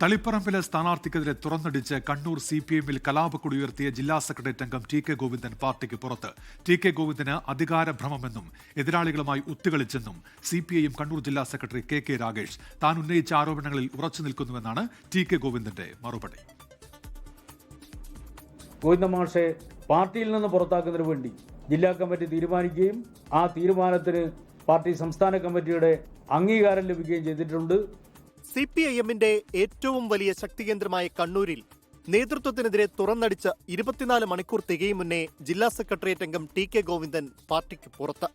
തളിപ്പറമ്പിലെ സ്ഥാനാർത്ഥിക്കെതിരെ തുറന്നടിച്ച് കണ്ണൂർ CPM-ൽ കലാപക്കൊടി ഉയർത്തിയ ജില്ലാ സെക്രട്ടേറിയറ്റ് അംഗം TK ഗോവിന്ദൻ പാർട്ടിക്ക് പുറത്ത്. TK ഗോവിന്ദന് അധികാരഭ്രമമെന്നും എതിരാളികളുമായി ഒത്തുകളിച്ചെന്നും CPIM കണ്ണൂർ ജില്ലാ സെക്രട്ടറി KK രാഗേഷ്. താൻ ഉന്നയിച്ച ആരോപണങ്ങളിൽ ഉറച്ചു നിൽക്കുന്നുവെന്നാണ് TK ഗോവിന്ദന്റെ മറുപടി. ഗോവിന്ദ മാഷെ പാർട്ടിയിൽ നിന്ന് പുറത്താക്കുന്നതിന് വേണ്ടി ജില്ലാ കമ്മിറ്റി തീരുമാനിക്കുകയും ആ തീരുമാനത്തിന് പാർട്ടി സംസ്ഥാന കമ്മിറ്റിയുടെ അംഗീകാരം ലഭിക്കുകയും ചെയ്തിട്ടുണ്ട്. CPIM-ന്റെ ഏറ്റവും വലിയ ശക്തികേന്ദ്രമായ കണ്ണൂരിൽ നേതൃത്വത്തിനെതിരെ തുറന്നടിച്ച 24 മണിക്കൂർ തികയും മുന്നേ ജില്ലാ സെക്രട്ടേറിയറ്റ് അംഗം TK ഗോവിന്ദൻ പാർട്ടിക്ക് പുറത്ത്.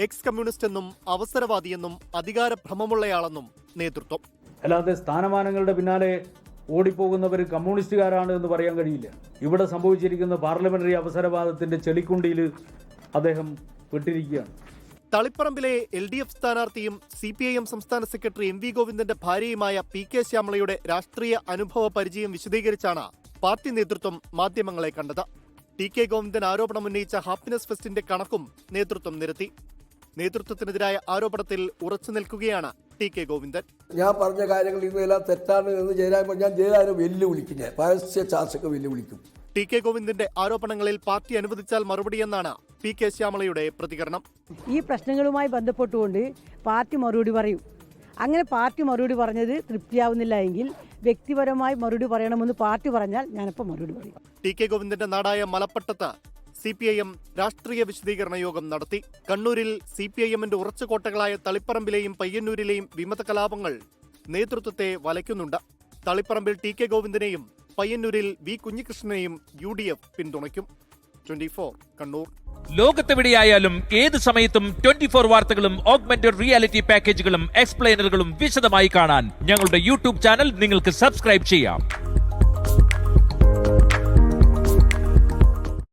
എക്സ് കമ്മ്യൂണിസ്റ്റ് എന്നും അവസരവാദിയെന്നും അധികാരഭ്രമമുള്ളയാളെന്നും നേതൃത്വം. അല്ലാതെ സ്ഥാനമാനങ്ങളുടെ പിന്നാലെ ഓടിപ്പോകുന്നവർ കമ്മ്യൂണിസ്റ്റുകാരാണ് എന്ന് പറയാൻ കഴിയില്ല. ഇവിടെ സംഭവിച്ചിരിക്കുന്ന പാർലമെന്ററി അവസരവാദത്തിന്റെ ചെളിക്കുണ്ടിയിൽ അദ്ദേഹം പെട്ടിരിക്കുകയാണ്. തളിപ്പറമ്പിലെ LDF സ്ഥാനാർത്ഥിയും CPIM സംസ്ഥാന സെക്രട്ടറി MV ഗോവിന്ദന്റെ ഭാര്യയുമായ PK ശ്യാമളയുടെ രാഷ്ട്രീയ അനുഭവ പരിചയം വിശദീകരിച്ചാണ് പാർട്ടി നേതൃത്വം മാധ്യമങ്ങളെ കണ്ടത്. TK ഗോവിന്ദൻ ആരോപണം ഉന്നയിച്ച ഹാപ്പിനെസ് ഫെസ്റ്റിന്റെ കണക്കും നേതൃത്വം നിരത്തി. നേതൃത്വത്തിനെതിരായ ആരോപണത്തിൽ ഉറച്ചു നിൽക്കുകയാണ് TK ഗോവിന്ദൻ. ഞാൻ പറഞ്ഞ കാര്യങ്ങൾ ഇതെല്ലാം തെറ്റാണ് എന്ന് ഞാൻ ജയരാജനെ വെല്ലുവിളിക്കും. ഞാൻ പരസ്യ ചാർച്ചൊക്കെ വെല്ലുവിളിക്കും. TK ഗോവിന്ദന്റെ ആരോപണങ്ങളിൽ പാർട്ടി അനുവദിച്ചാൽ മറുപടിയെന്നാണ് PK ശ്യാമളയുടെ പ്രതികരണം. ഈ പ്രശ്നങ്ങളുമായി ബന്ധപ്പെട്ടുകൊണ്ട് പാർട്ടി മറുപടി പറയും. അങ്ങനെ പാർട്ടി മറുപടി പറഞ്ഞത് തൃപ്തിയാവുന്നില്ല എങ്കിൽ വ്യക്തിപരമായി മറുപടി പറയണമെന്ന് പാർട്ടി പറഞ്ഞാൽ ഞാനിപ്പോൾ മറുപടി പറയും. TK ഗോവിന്ദന്റെ നാടായ മലപ്പട്ടത്ത് CPIM രാഷ്ട്രീയ വിശദീകരണ യോഗം നടത്തി. കണ്ണൂരിൽ CPIM-ന്റെ ഉറച്ചുകോട്ടകളായ തളിപ്പറമ്പിലെയും പയ്യന്നൂരിലെയും വിമത കലാപങ്ങൾ നേതൃത്വത്തെ വലയ്ക്കുന്നുണ്ട്. തളിപ്പറമ്പിൽ TK ഗോവിന്ദനെയും പയ്യന്നൂരിൽ V കുഞ്ഞികൃഷ്ണനെയും UDF പിന്തുണയ്ക്കും. 24 കണ്ണൂർ. ലോകത്തെവിടെയായാലും ഏത് സമയത്തും 24 വാർത്തകളും ഓഗ്മെന്റഡ് റിയാലിറ്റി പാക്കേജുകളും എക്സ്പ്ലെയിനറുകളും വിശദമായി കാണാൻ ഞങ്ങളുടെ YouTube ചാനൽ നിങ്ങൾക്ക് സബ്സ്ക്രൈബ് ചെയ്യാം.